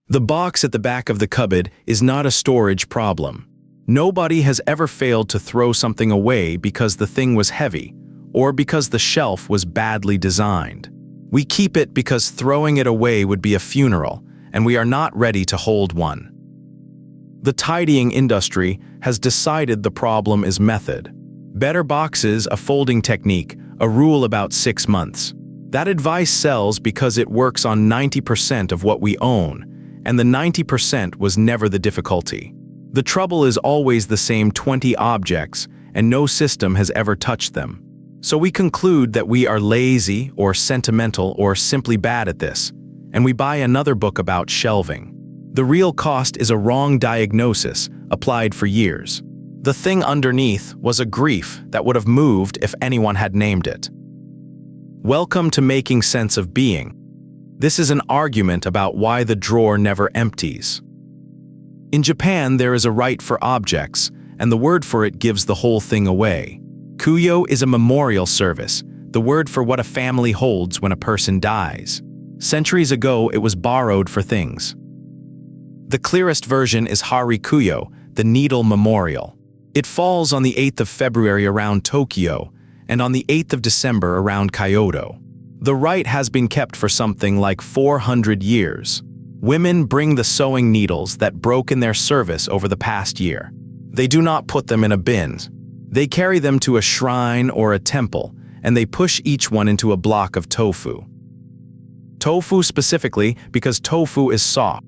The box at the back of the cupboard is not a storage problem. Nobody has ever failed to throw something away because the thing was heavy, or because the shelf was badly designed. We keep it because throwing it away would be a funeral, and we are not ready to hold one. The tidying industry has decided the problem is method. Better boxes, a folding technique, a rule about 6 months. That advice sells because it works on 90% of what we own, and the 90% was never the difficulty. The trouble is always the same 20 objects, and no system has ever touched them. So we conclude that we are lazy or sentimental or simply bad at this, and we buy another book about shelving. The real cost is a wrong diagnosis applied for years. The thing underneath was a grief that would have moved if anyone had named it. Welcome to Making Sense of Being. This is an argument about why the drawer never empties. In Japan, there is a rite for objects, and the word for it gives the whole thing away. Kuyo is a memorial service, the word for what a family holds when a person dies. Centuries ago, it was borrowed for things. The clearest version is hari-kuyo, the needle memorial. It falls on the 8th of February around Tokyo, and on the 8th of December around Kyoto. The rite has been kept for something like 400 years. Women bring the sewing needles that broke in their service over the past year. They do not put them in a bin. They carry them to a shrine or a temple, and they push each one into a block of tofu. Tofu specifically because tofu is soft.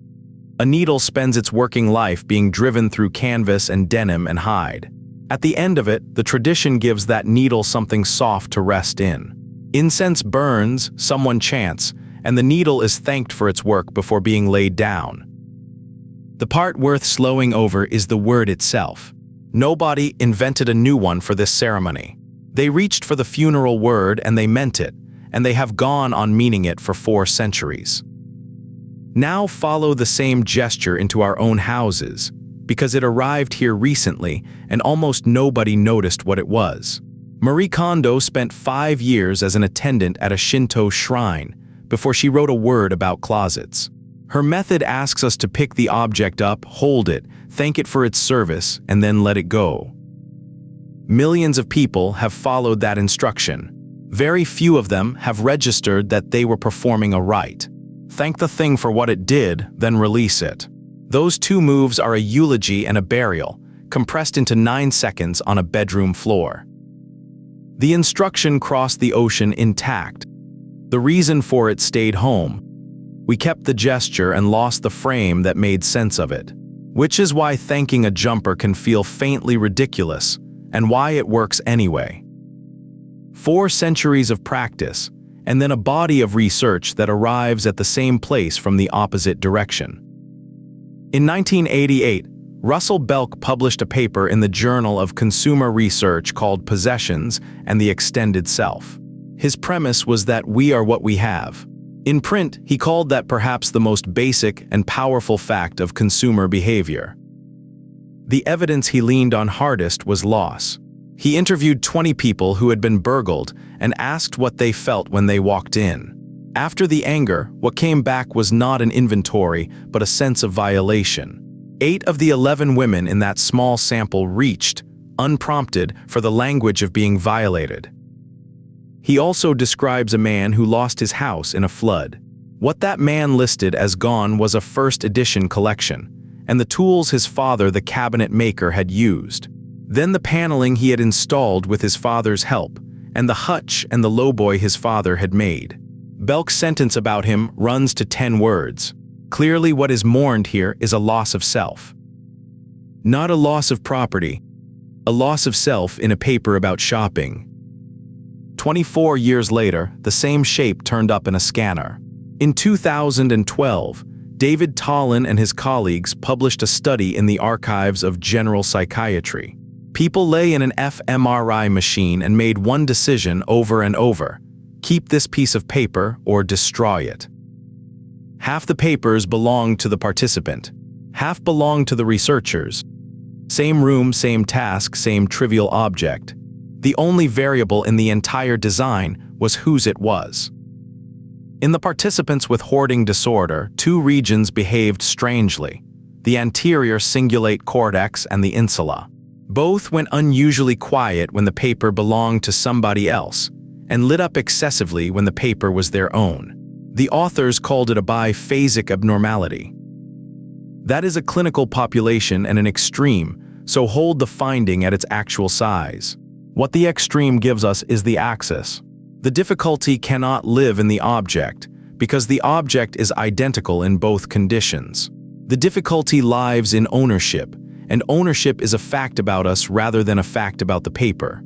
A needle spends its working life being driven through canvas and denim and hide. At the end of it, the tradition gives that needle something soft to rest in. Incense burns, someone chants, and the needle is thanked for its work before being laid down. The part worth slowing over is the word itself. Nobody invented a new one for this ceremony. They reached for the funeral word and they meant it, and they have gone on meaning it for 4 centuries. Now follow the same gesture into our own houses, because it arrived here recently and almost nobody noticed what it was. Marie Kondo spent 5 years as an attendant at a Shinto shrine before she wrote a word about closets. Her method asks us to pick the object up, hold it, thank it for its service, and then let it go. Millions of people have followed that instruction. Very few of them have registered that they were performing a rite. Thank the thing for what it did, then release it. Those 2 moves are a eulogy and a burial, compressed into 9 seconds on a bedroom floor. The instruction crossed the ocean intact. The reason for it stayed home. We kept the gesture and lost the frame that made sense of it. Which is why thanking a jumper can feel faintly ridiculous, and why it works anyway. 4 centuries of practice, and then a body of research that arrives at the same place from the opposite direction. In 1988, Russell Belk published a paper in the Journal of Consumer Research called Possessions and the Extended Self. His premise was that we are what we have. In print, he called that perhaps the most basic and powerful fact of consumer behavior. The evidence he leaned on hardest was loss. He interviewed 20 people who had been burgled and asked what they felt when they walked in. After the anger, what came back was not an inventory, but a sense of violation. 8 of the 11 women in that small sample reached, unprompted, for the language of being violated. He also describes a man who lost his house in a flood. What that man listed as gone was a first edition collection, and the tools his father, the cabinet maker, had used. Then the paneling he had installed with his father's help, and the hutch and the lowboy his father had made. Belk's sentence about him runs to 10 words. Clearly what is mourned here is a loss of self. Not a loss of property, a loss of self in a paper about shopping. 24 years later, the same shape turned up in a scanner. In 2012, David Tollin and his colleagues published a study in the Archives of General Psychiatry. People lay in an fMRI machine and made one decision over and over: keep this piece of paper or destroy it. Half the papers belonged to the participant, half belonged to the researchers. Same room, same task, same trivial object. The only variable in the entire design was whose it was. In the participants with hoarding disorder, two regions behaved strangely: the anterior cingulate cortex and the insula. Both went unusually quiet when the paper belonged to somebody else, and lit up excessively when the paper was their own. The authors called it a biphasic abnormality. That is a clinical population and an extreme, so hold the finding at its actual size. What the extreme gives us is the axis. The difficulty cannot live in the object, because the object is identical in both conditions. The difficulty lies in ownership, and ownership is a fact about us rather than a fact about the paper.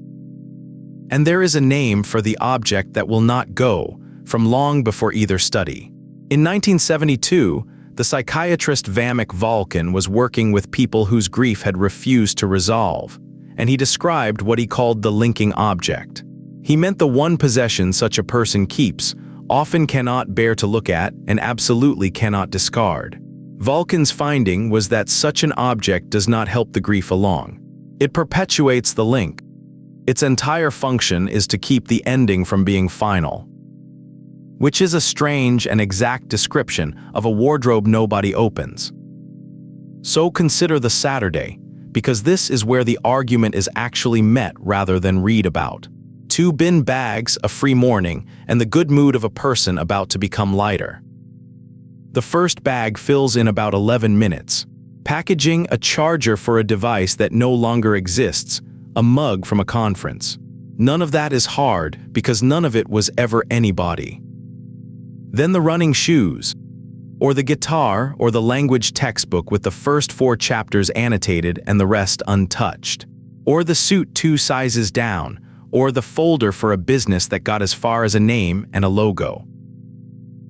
And there is a name for the object that will not go, from long before either study. In 1972, the psychiatrist Vulcan was working with people whose grief had refused to resolve, and he described what he called the linking object. He meant the one possession such a person keeps, often cannot bear to look at, and absolutely cannot discard. Vulcan's finding was that such an object does not help the grief along. It perpetuates the link. Its entire function is to keep the ending from being final. Which is a strange and exact description of a wardrobe nobody opens. So consider the Saturday, because this is where the argument is actually met rather than read about. 2 bin bags, a free morning, and the good mood of a person about to become lighter. The first bag fills in about 11 minutes. Packaging, a charger for a device that no longer exists, a mug from a conference. None of that is hard because none of it was ever anybody. Then the running shoes, or the guitar, or the language textbook with the first 4 chapters annotated and the rest untouched. Or the suit 2 sizes down, or the folder for a business that got as far as a name and a logo.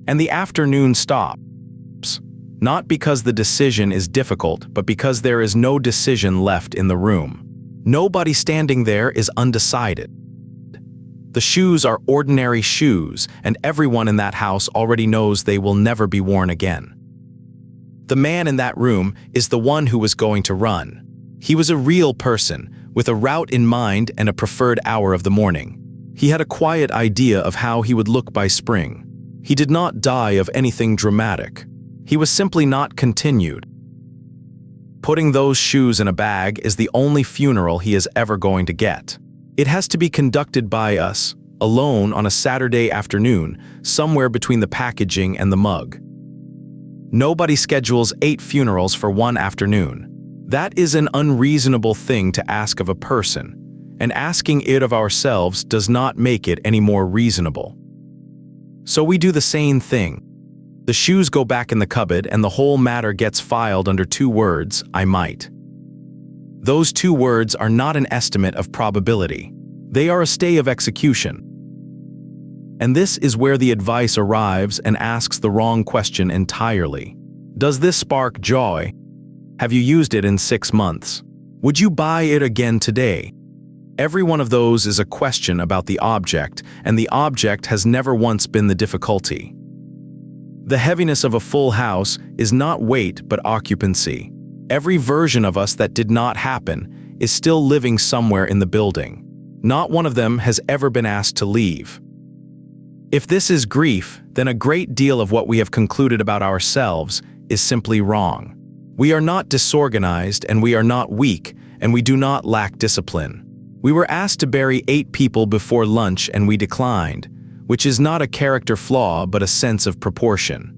And the afternoon stops. Not because the decision is difficult, but because there is no decision left in the room. Nobody standing there is undecided. The shoes are ordinary shoes, and everyone in that house already knows they will never be worn again. The man in that room is the one who was going to run. He was a real person, with a route in mind and a preferred hour of the morning. He had a quiet idea of how he would look by spring. He did not die of anything dramatic. He was simply not continued. Putting those shoes in a bag is the only funeral he is ever going to get. It has to be conducted by us, alone on a Saturday afternoon, somewhere between the packaging and the mug. Nobody schedules 8 funerals for one afternoon. That is an unreasonable thing to ask of a person, and asking it of ourselves does not make it any more reasonable. So we do the same thing. The shoes go back in the cupboard and the whole matter gets filed under 2 words, I might. Those 2 words are not an estimate of probability. They are a stay of execution. And this is where the advice arrives and asks the wrong question entirely. Does this spark joy? Have you used it in 6 months? Would you buy it again today? Every one of those is a question about the object, and the object has never once been the difficulty. The heaviness of a full house is not weight but occupancy. Every version of us that did not happen is still living somewhere in the building. Not one of them has ever been asked to leave. If this is grief, then a great deal of what we have concluded about ourselves is simply wrong. We are not disorganized, and we are not weak, and we do not lack discipline. We were asked to bury 8 people before lunch and we declined, which is not a character flaw but a sense of proportion.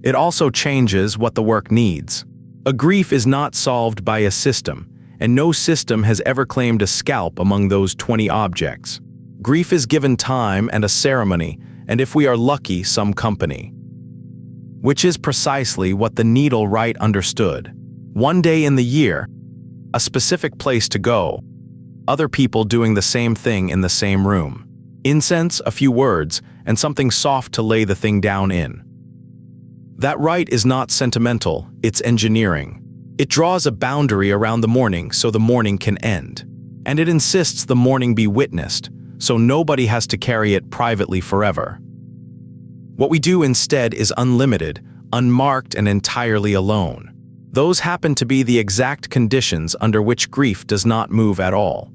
It also changes what the work needs. A grief is not solved by a system, and no system has ever claimed a scalp among those 20 objects. Grief is given time and a ceremony, and if we are lucky, some company. Which is precisely what the needle rite understood. One day in the year, a specific place to go, other people doing the same thing in the same room. Incense, a few words, and something soft to lay the thing down in. That rite is not sentimental, it's engineering. It draws a boundary around the mourning so the mourning can end. And it insists the mourning be witnessed, so nobody has to carry it privately forever. What we do instead is unlimited, unmarked, and entirely alone. Those happen to be the exact conditions under which grief does not move at all.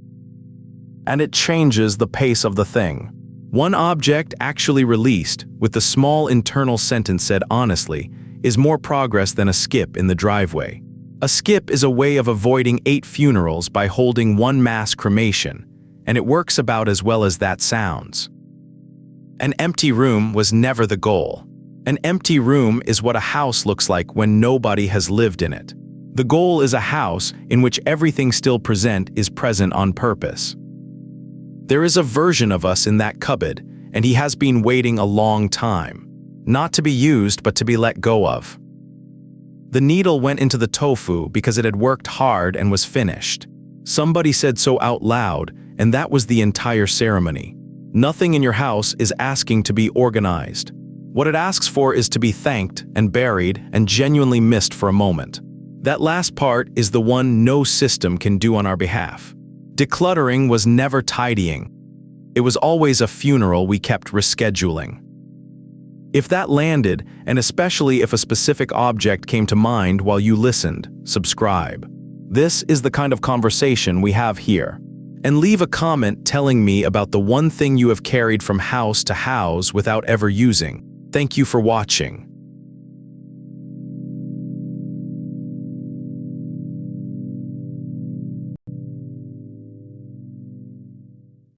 And it changes the pace of the thing. One object actually released, with the small internal sentence said honestly, is more progress than a skip in the driveway. A skip is a way of avoiding 8 funerals by holding one mass cremation, and it works about as well as that sounds. An empty room was never the goal. An empty room is what a house looks like when nobody has lived in it. The goal is a house in which everything still present is present on purpose. There is a version of us in that cupboard, and he has been waiting a long time. Not to be used, but to be let go of. The needle went into the tofu because it had worked hard and was finished. Somebody said so out loud, and that was the entire ceremony. Nothing in your house is asking to be organized. What it asks for is to be thanked and buried and genuinely missed for a moment. That last part is the one no system can do on our behalf. Decluttering was never tidying. It was always a funeral we kept rescheduling. If that landed, and especially if a specific object came to mind while you listened, subscribe. This is the kind of conversation we have here. And leave a comment telling me about the one thing you have carried from house to house without ever using. Thank you for watching.